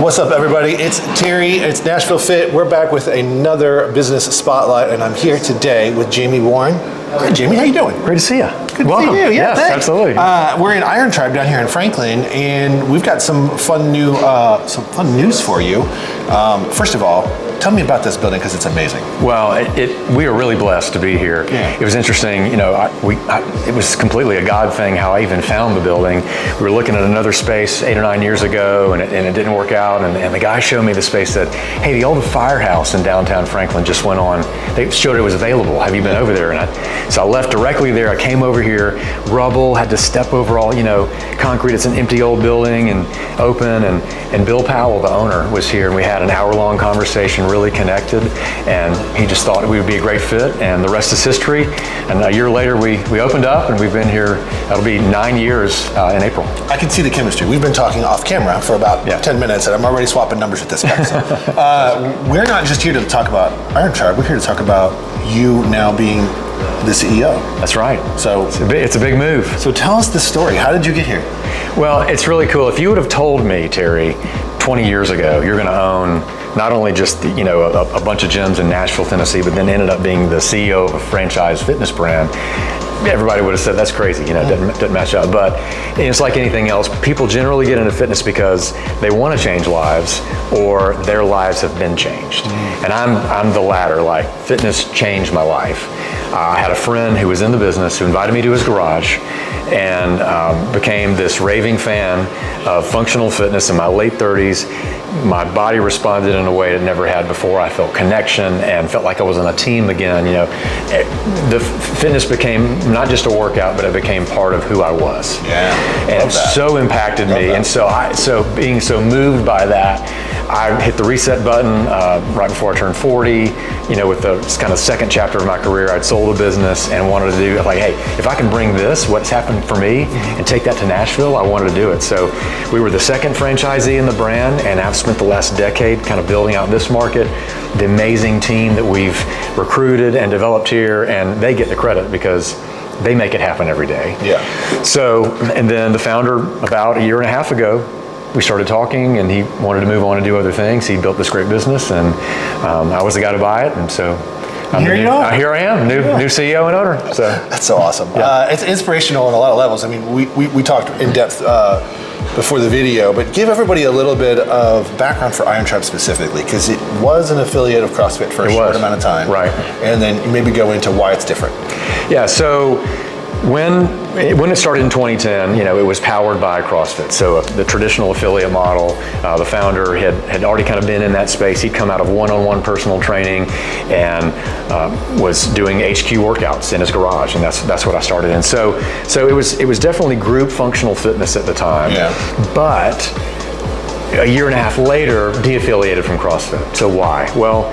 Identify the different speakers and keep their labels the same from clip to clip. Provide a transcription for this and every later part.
Speaker 1: What's up, everybody? It's Terry. It's Nashville Fit. We're back with another business spotlight, and I'm here today with Jamie Warren. Hi, Jamie. How you doing?
Speaker 2: Great to see you.
Speaker 1: Good to see you.
Speaker 2: Yeah, yes,
Speaker 1: thanks.
Speaker 2: Absolutely.
Speaker 1: We're in Iron Tribe down here in Franklin, and we've got some fun news for you. First of all, tell me about this building because it's amazing.
Speaker 2: Well, we are really blessed to be here.
Speaker 1: Yeah.
Speaker 2: It was interesting, you know, it was completely a God thing how I even found the building. We were looking at another space 8 or 9 years ago, and it didn't work out. And the guy showed me the space, said, "Hey, the old firehouse in downtown Franklin just went on. They showed it was available. Have you been over there?" So I left directly there. I came over here, rubble, had to step over all, concrete. It's an empty old building and open. And Bill Powell, the owner, was here, and we had an hour-long conversation, really connected, and he just thought we would be a great fit, and the rest is history. And a year later, we opened up, and we've been here, that'll be 9 years in April.
Speaker 1: I can see the chemistry. We've been talking off camera for about 10 minutes, and I'm already swapping numbers with this guy. So, we're not just here to talk about Iron Tribe, we're here to talk about you now being the CEO.
Speaker 2: That's right.
Speaker 1: So
Speaker 2: it's a big move.
Speaker 1: So tell us the story. How did you get here?
Speaker 2: Well, it's really cool. If you would have told me, Terry, 20 years ago, you're going to own not only just a bunch of gyms in Nashville, Tennessee, but then ended up being the CEO of a franchise fitness brand, everybody would have said that's crazy. Doesn't match up. But it's like anything else. People generally get into fitness because they want to change lives, or their lives have been changed. And I'm the latter. Like, fitness changed my life. I had a friend who was in the business who invited me to his garage, and became this raving fan of functional fitness in my late 30s. My body responded in a way it never had before. I felt connection and felt like I was on a team again. The fitness became not just a workout, but it became part of who I was.
Speaker 1: Yeah,
Speaker 2: and it so impacted me. And so being so moved by that, I hit the reset button right before I turned 40. With the kind of second chapter of my career, I'd sold a business and wanted to do, like, hey, if I can bring this, what's happened for me, and take that to Nashville, I wanted to do it. So we were the second franchisee in the brand, and I've spent the last decade kind of building out this market, the amazing team that we've recruited and developed here, and they get the credit because they make it happen every day.
Speaker 1: Yeah.
Speaker 2: So, and then the founder, about a year and a half ago, we started talking, and he wanted to move on and do other things. He built this great business, and I was the guy to buy it, and so here I am, new CEO and owner. So
Speaker 1: that's so awesome. Yeah. It's inspirational on a lot of levels. I mean, we talked in depth before the video, but give everybody a little bit of background for Iron Tribe specifically, because it was an affiliate of CrossFit for a short amount of time.
Speaker 2: Right.
Speaker 1: And then maybe go into why it's different.
Speaker 2: Yeah, so when it started in 2010, it was powered by CrossFit. So the traditional affiliate model, the founder had already kind of been in that space. He'd come out of one-on-one personal training and was doing HQ workouts in his garage, and that's what I started in. So it was definitely group functional fitness at the time.
Speaker 1: Yeah.
Speaker 2: But a year and a half later, de-affiliated from CrossFit. So why? Well,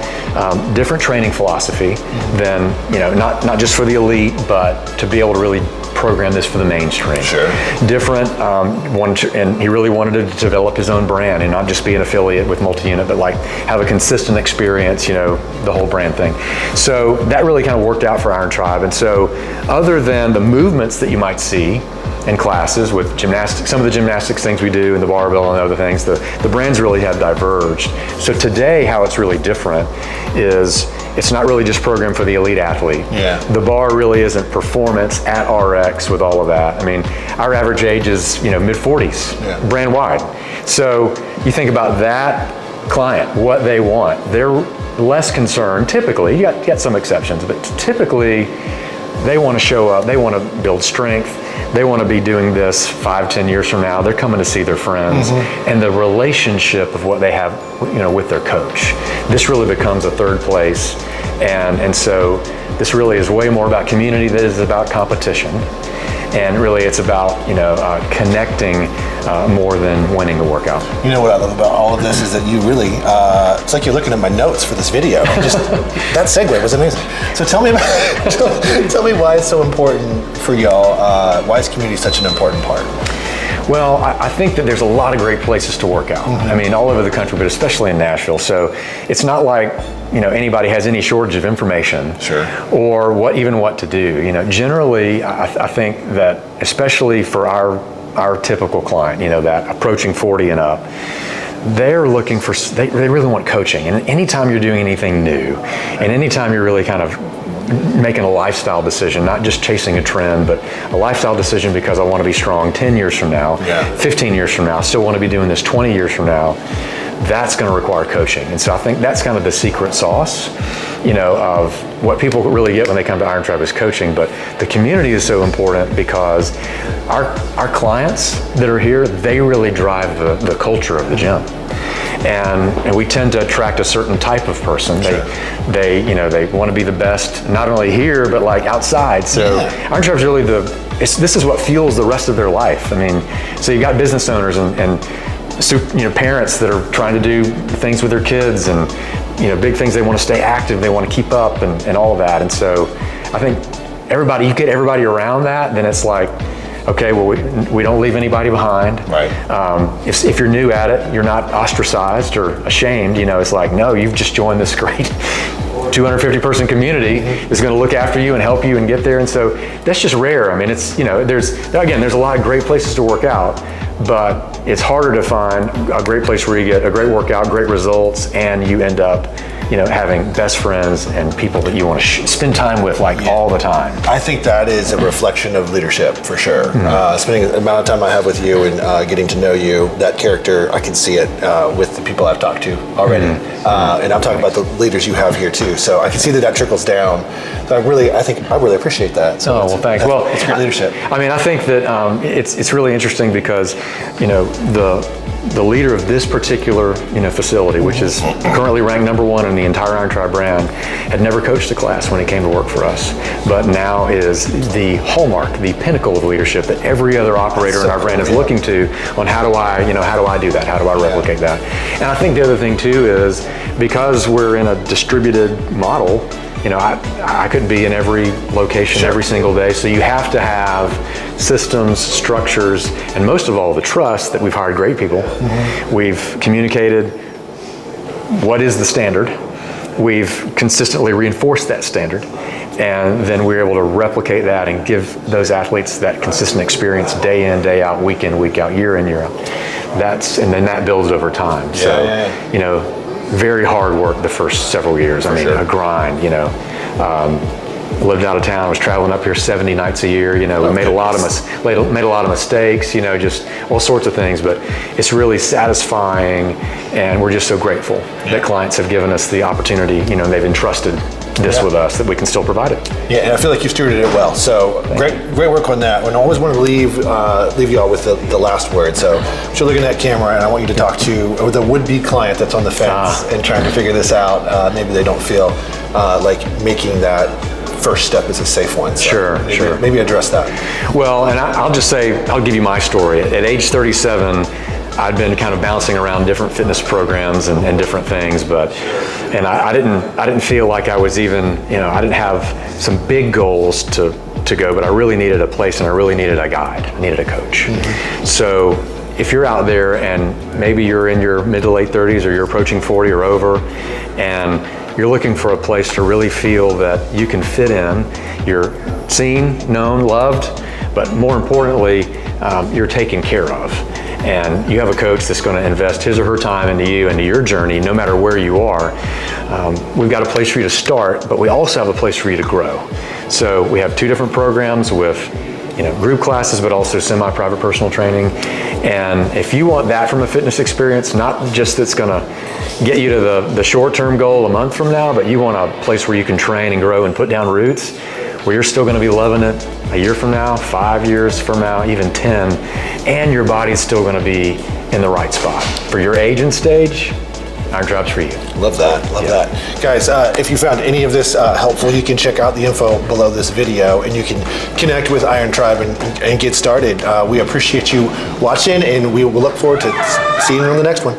Speaker 2: different training philosophy than, not just for the elite, but to be able to really program this for the mainstream.
Speaker 1: Sure.
Speaker 2: Different, and he really wanted to develop his own brand and not just be an affiliate with multi-unit, but like have a consistent experience, the whole brand thing. So that really kind of worked out for Iron Tribe. And so other than the movements that you might see in classes with gymnastics, some of the gymnastics things we do and the barbell and other things, the brands really have diverged. So today, how it's really different is it's not really just programmed for the elite athlete.
Speaker 1: Yeah.
Speaker 2: The bar really isn't performance at RX with all of that. I mean, our average age is mid-40s, brand wide. So you think about that client, what they want. They're less concerned, typically, you got some exceptions, but typically they want to show up, they want to build strength, they want to be doing this 5-10 years from now. They're coming to see their friends, and the relationship of what they have, with their coach. This really becomes a third place, and so this really is way more about community than it is about competition. And really, it's about connecting more than winning the workout.
Speaker 1: You know what I love about all of this is that you really, it's like you're looking at my notes for this video. Just that segue was amazing. So tell me why it's so important for y'all. Why is community such an important part?
Speaker 2: Well, I think that there's a lot of great places to work out. I mean, all over the country, but especially in Nashville. So it's not like anybody has any shortage of information, or what to do. Generally, I think that especially for our typical client, that approaching 40 and up, they're looking for, they really want coaching. And anytime you're doing anything new, and anytime you're really kind of making a lifestyle decision, not just chasing a trend, but a lifestyle decision because I want to be strong 10 years from now, 15 years from now, I still want to be doing this 20 years from now, that's going to require coaching. And so I think that's kind of the secret sauce, of what people really get when they come to Iron Tribe is coaching. But the community is so important because our clients that are here, they really drive the culture of the gym. And we tend to attract a certain type of person.
Speaker 1: Sure.
Speaker 2: They want to be the best, not only here, but like outside. So Iron Tribe's really this is what fuels the rest of their life. I mean, so you've got business owners and parents that are trying to do things with their kids and, big things. They want to stay active, they want to keep up and all of that. And so I think you get everybody around that, then it's like, okay, well, we don't leave anybody behind.
Speaker 1: Right.
Speaker 2: If you're new at it, you're not ostracized or ashamed. It's like, no, you've just joined this great 250 person community is going to look after you and help you and get there. And so that's just rare. I mean, it's, there's a lot of great places to work out, but it's harder to find a great place where you get a great workout, great results, and you end up having best friends and people that you want to spend time with all the time.
Speaker 1: I think that is a reflection of leadership for sure. Spending the amount of time I have with you and getting to know you, that character, I can see it with the people I've talked to already. And I'm talking about the leaders you have here too. So I can see that letrickles down. So I really appreciate that. So
Speaker 2: well, thanks. Well,
Speaker 1: it's great leadership.
Speaker 2: I mean, I think that it's really interesting because, the leader of this particular facility, which is currently ranked #1 in the entire Iron Tribe brand, had never coached a class when he came to work for us, but now is the hallmark, the pinnacle of leadership that every other operator in our brand is looking to on how do I do that? How do I replicate that? And I think the other thing too is because we're in a distributed model, I couldn't be in every location every single day. So you have to have systems, structures, and most of all, the trust that we've hired great people. We've communicated what is the standard. We've consistently reinforced that standard. And then we're able to replicate that and give those athletes that consistent experience day in, day out, week in, week out, year in, year out. And then that builds over time. Very hard work the first several years. A grind, lived out of town, was traveling up here 70 nights a year. We made a lot of mistakes, just all sorts of things, but it's really satisfying, and we're just so grateful that clients have given us the opportunity, they've entrusted this with us, that we can still provide it. Yeah, and I feel like you've stewarded it well. So great work on that. And I always want to leave y'all with the last word. So you're looking at camera, and I want you to talk to the would-be client that's on the fence and trying to figure this out. Maybe they don't feel like making that first step is a safe one. So maybe address that. Well, and I'll just say, I'll give you my story. At age 37, I'd been kind of bouncing around different fitness programs and different things, and I didn't feel like I was even, I didn't have some big goals to go, but I really needed a place and I really needed a guide. I needed a coach. So if you're out there and maybe you're in your mid to late 30s or you're approaching 40 or over, and you're looking for a place to really feel that you can fit in, you're seen, known, loved, but more importantly, you're taken care of. And you have a coach that's going to invest his or her time into you, into your journey, no matter where you are. We've got a place for you to start, but we also have a place for you to grow. So we have 2 different programs with group classes, but also semi-private personal training. And if you want that from a fitness experience, not just that's going to get you to the short-term goal a month from now, but you want a place where you can train and grow and put down roots, where you're still going to be loving it a year from now, 5 years from now, even 10, and your body's still going to be in the right spot. For your age and stage, Iron Tribe's for you. Love that, love that. Guys, if you found any of this helpful, you can check out the info below this video and you can connect with Iron Tribe and get started. We appreciate you watching, and we will look forward to seeing you on the next one.